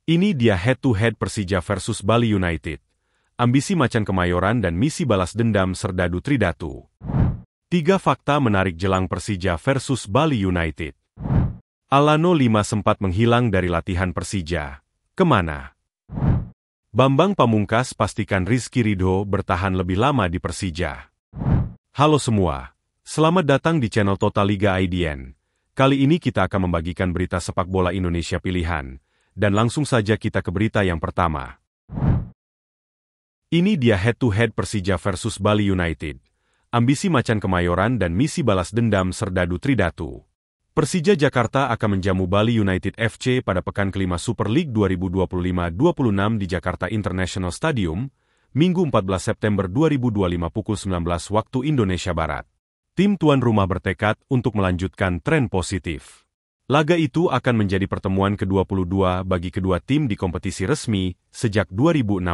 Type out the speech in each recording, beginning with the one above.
Ini dia head-to-head Persija versus Bali United. Ambisi Macan Kemayoran dan misi balas dendam Serdadu Tridatu. 3 fakta menarik jelang Persija versus Bali United. Alano 5 sempat menghilang dari latihan Persija. Kemana? Bambang Pamungkas pastikan Rizky Ridho bertahan lebih lama di Persija. Halo semua, selamat datang di channel Total Liga IDN. Kali ini kita akan membagikan berita sepak bola Indonesia pilihan, dan langsung saja kita ke berita yang pertama. Ini dia head-to-head Persija versus Bali United. Ambisi Macan Kemayoran dan misi balas dendam Serdadu Tridatu. Persija Jakarta akan menjamu Bali United FC pada pekan kelima Super League 2025-26 di Jakarta International Stadium, Minggu 14 September 2025 pukul 19 waktu Indonesia Barat. Tim tuan rumah bertekad untuk melanjutkan tren positif. Laga itu akan menjadi pertemuan ke-22 bagi kedua tim di kompetisi resmi sejak 2016.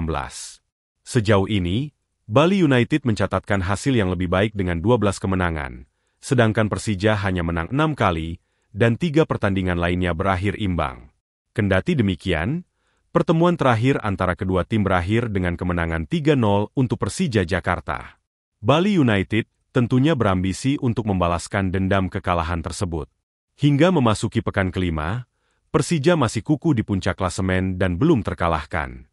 Sejauh ini, Bali United mencatatkan hasil yang lebih baik dengan 12 kemenangan, sedangkan Persija hanya menang 6 kali, dan 3 pertandingan lainnya berakhir imbang. Kendati demikian, pertemuan terakhir antara kedua tim berakhir dengan kemenangan 3-0 untuk Persija Jakarta. Bali United tentunya berambisi untuk membalaskan dendam kekalahan tersebut. Hingga memasuki pekan kelima, Persija masih kukuh di puncak klasemen dan belum terkalahkan.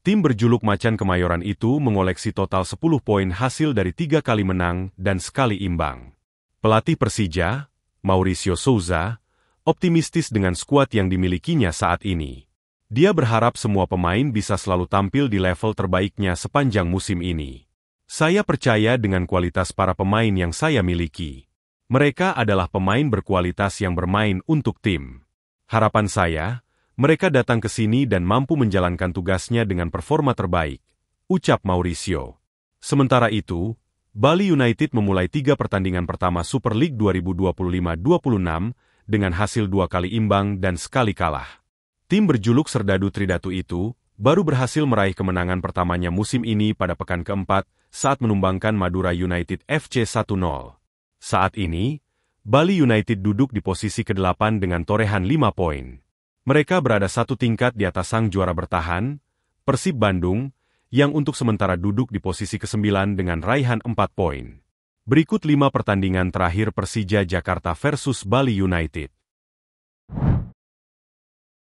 Tim berjuluk Macan Kemayoran itu mengoleksi total 10 poin hasil dari 3 kali menang dan sekali imbang. Pelatih Persija, Mauricio Souza, optimistis dengan skuad yang dimilikinya saat ini. Dia berharap semua pemain bisa selalu tampil di level terbaiknya sepanjang musim ini. Saya percaya dengan kualitas para pemain yang saya miliki. Mereka adalah pemain berkualitas yang bermain untuk tim. Harapan saya, mereka datang ke sini dan mampu menjalankan tugasnya dengan performa terbaik, ucap Mauricio. Sementara itu, Bali United memulai 3 pertandingan pertama Super League 2025-26 dengan hasil 2 kali imbang dan sekali kalah. Tim berjuluk Serdadu Tridatu itu baru berhasil meraih kemenangan pertamanya musim ini pada pekan keempat saat menumbangkan Madura United FC 1-0. Saat ini, Bali United duduk di posisi ke-8 dengan torehan 5 poin. Mereka berada 1 tingkat di atas sang juara bertahan, Persib Bandung, yang untuk sementara duduk di posisi ke-9 dengan raihan 4 poin. Berikut 5 pertandingan terakhir Persija Jakarta versus Bali United.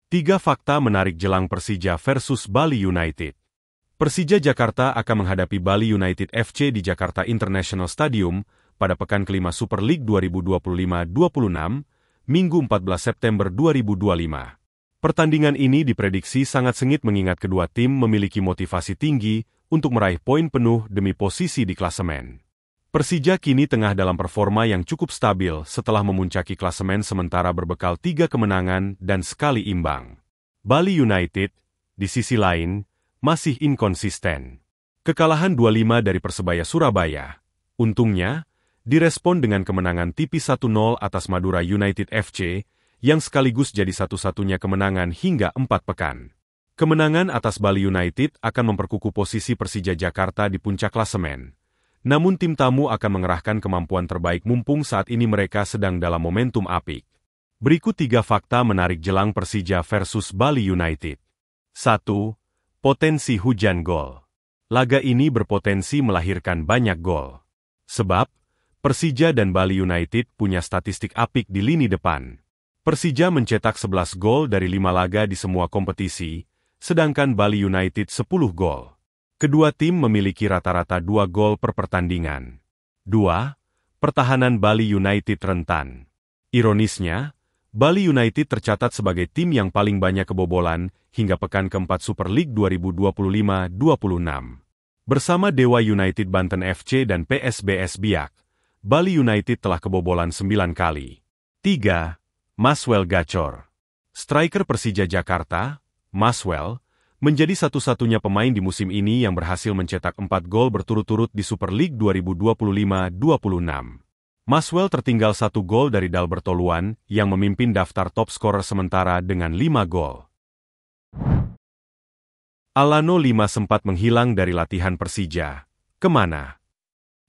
3 fakta menarik jelang Persija versus Bali United. Persija Jakarta akan menghadapi Bali United FC di Jakarta International Stadium pada pekan kelima Super League 2025-26, Minggu 14 September 2025. Pertandingan ini diprediksi sangat sengit mengingat kedua tim memiliki motivasi tinggi untuk meraih poin penuh demi posisi di klasemen. Persija kini tengah dalam performa yang cukup stabil setelah memuncaki klasemen sementara berbekal 3 kemenangan dan sekali imbang. Bali United, di sisi lain, masih inkonsisten. Kekalahan 2-5 dari Persebaya Surabaya, untungnya, direspon dengan kemenangan tipis 1-0 atas Madura United FC, yang sekaligus jadi satu-satunya kemenangan hingga 4 pekan. Kemenangan atas Bali United akan memperkukuh posisi Persija Jakarta di puncak klasemen. Namun tim tamu akan mengerahkan kemampuan terbaik mumpung saat ini mereka sedang dalam momentum apik. Berikut 3 fakta menarik jelang Persija versus Bali United. 1. Potensi hujan gol. Laga ini berpotensi melahirkan banyak gol. Sebab, Persija dan Bali United punya statistik apik di lini depan. Persija mencetak 11 gol dari 5 laga di semua kompetisi, sedangkan Bali United 10 gol. Kedua tim memiliki rata-rata 2 gol per pertandingan. 2. Pertahanan Bali United rentan. Ironisnya, Bali United tercatat sebagai tim yang paling banyak kebobolan hingga pekan keempat Super League 2025-26. Bersama Dewa United Banten FC dan PSBS Biak, Bali United telah kebobolan 9 kali. 3. Maswell Gacor. Striker Persija Jakarta, Maswell, menjadi satu-satunya pemain di musim ini yang berhasil mencetak 4 gol berturut-turut di Super League 2025-26. Maswell tertinggal 1 gol dari Dalberto Luan yang memimpin daftar top scorer sementara dengan 5 gol. Alano 5 sempat menghilang dari latihan Persija. Kemana?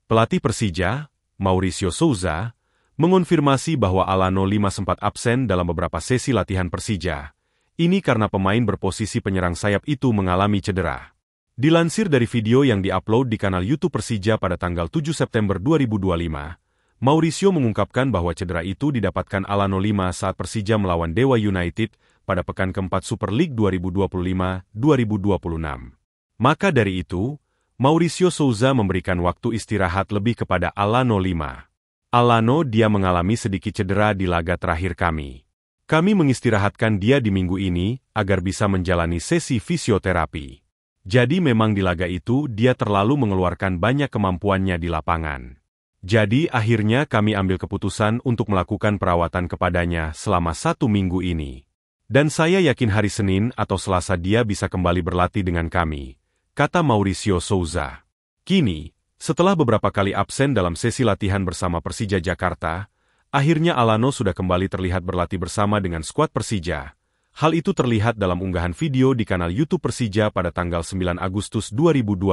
Pelatih Persija, Mauricio Souza, mengonfirmasi bahwa Alano 5 sempat absen dalam beberapa sesi latihan Persija. Ini karena pemain berposisi penyerang sayap itu mengalami cedera. Dilansir dari video yang diupload di kanal YouTube Persija pada tanggal 7 September 2025, Mauricio mengungkapkan bahwa cedera itu didapatkan Alano Lima saat Persija melawan Dewa United pada pekan keempat Super League 2025-2026. Maka dari itu, Mauricio Souza memberikan waktu istirahat lebih kepada Alano Lima. Alano dia mengalami sedikit cedera di laga terakhir kami. Kami mengistirahatkan dia di minggu ini agar bisa menjalani sesi fisioterapi. Jadi memang di laga itu dia terlalu mengeluarkan banyak kemampuannya di lapangan. Jadi akhirnya kami ambil keputusan untuk melakukan perawatan kepadanya selama 1 minggu ini. Dan saya yakin hari Senin atau Selasa dia bisa kembali berlatih dengan kami, kata Mauricio Souza. Kini, setelah beberapa kali absen dalam sesi latihan bersama Persija Jakarta, akhirnya Alano sudah kembali terlihat berlatih bersama dengan skuad Persija. Hal itu terlihat dalam unggahan video di kanal YouTube Persija pada tanggal 9 Agustus 2025.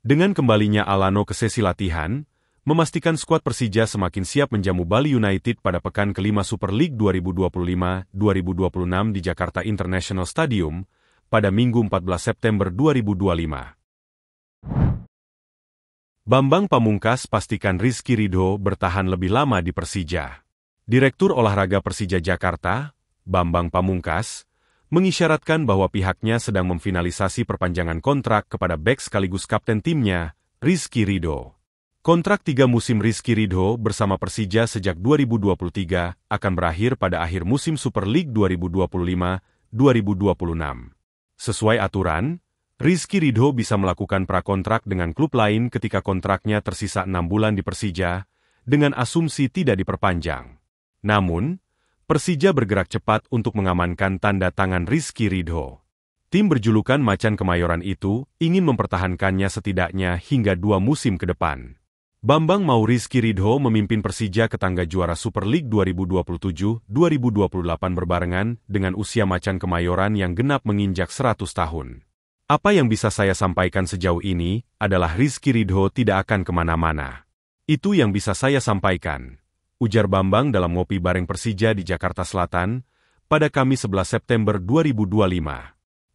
Dengan kembalinya Alano ke sesi latihan, memastikan skuad Persija semakin siap menjamu Bali United pada pekan kelima Super League 2025-2026 di Jakarta International Stadium pada Minggu 14 September 2025. Bambang Pamungkas pastikan Rizky Ridho bertahan lebih lama di Persija. Direktur Olahraga Persija Jakarta, Bambang Pamungkas, mengisyaratkan bahwa pihaknya sedang memfinalisasi perpanjangan kontrak kepada bek sekaligus kapten timnya, Rizky Ridho. Kontrak 3 musim Rizky Ridho bersama Persija sejak 2023 akan berakhir pada akhir musim Super League 2025-2026. Sesuai aturan, Rizky Ridho bisa melakukan prakontrak dengan klub lain ketika kontraknya tersisa 6 bulan di Persija, dengan asumsi tidak diperpanjang. Namun, Persija bergerak cepat untuk mengamankan tanda tangan Rizky Ridho. Tim berjulukan Macan Kemayoran itu ingin mempertahankannya setidaknya hingga 2 musim ke depan. Bambang mau Rizky Ridho memimpin Persija ke tangga juara Super League 2027-2028 berbarengan dengan usia Macan Kemayoran yang genap menginjak 100 tahun. Apa yang bisa saya sampaikan sejauh ini adalah Rizky Ridho tidak akan kemana-mana. Itu yang bisa saya sampaikan, ujar Bambang dalam ngopi bareng Persija di Jakarta Selatan pada Kamis 11 September 2025.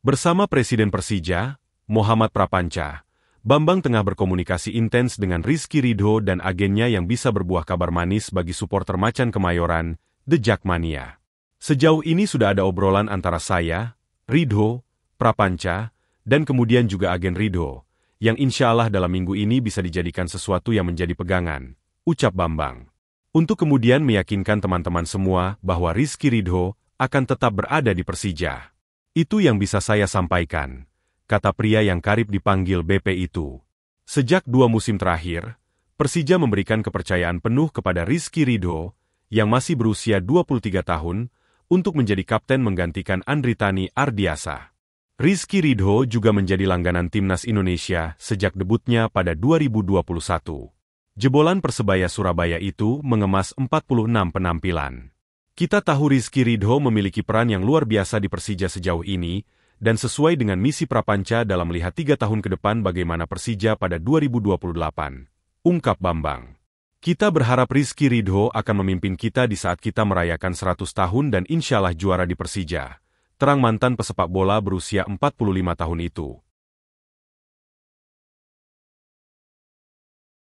Bersama Presiden Persija, Muhammad Prapanca, Bambang tengah berkomunikasi intens dengan Rizky Ridho dan agennya yang bisa berbuah kabar manis bagi supporter Macan Kemayoran, The Jakmania. Sejauh ini sudah ada obrolan antara saya, Ridho, Prapanca, dan kemudian juga agen Ridho, yang insya Allah dalam minggu ini bisa dijadikan sesuatu yang menjadi pegangan, ucap Bambang. Untuk kemudian meyakinkan teman-teman semua bahwa Rizky Ridho akan tetap berada di Persija. Itu yang bisa saya sampaikan, kata pria yang karib dipanggil BP itu. Sejak 2 musim terakhir, Persija memberikan kepercayaan penuh kepada Rizky Ridho, yang masih berusia 23 tahun, untuk menjadi kapten menggantikan Andritani Ardiasa. Rizky Ridho juga menjadi langganan Timnas Indonesia sejak debutnya pada 2021. Jebolan Persebaya Surabaya itu mengemas 46 penampilan. Kita tahu Rizky Ridho memiliki peran yang luar biasa di Persija sejauh ini, dan sesuai dengan misi Prapanca dalam melihat 3 tahun ke depan bagaimana Persija pada 2028, ungkap Bambang. Kita berharap Rizky Ridho akan memimpin kita di saat kita merayakan 100 tahun dan insya Allah juara di Persija, terang mantan pesepak bola berusia 45 tahun itu.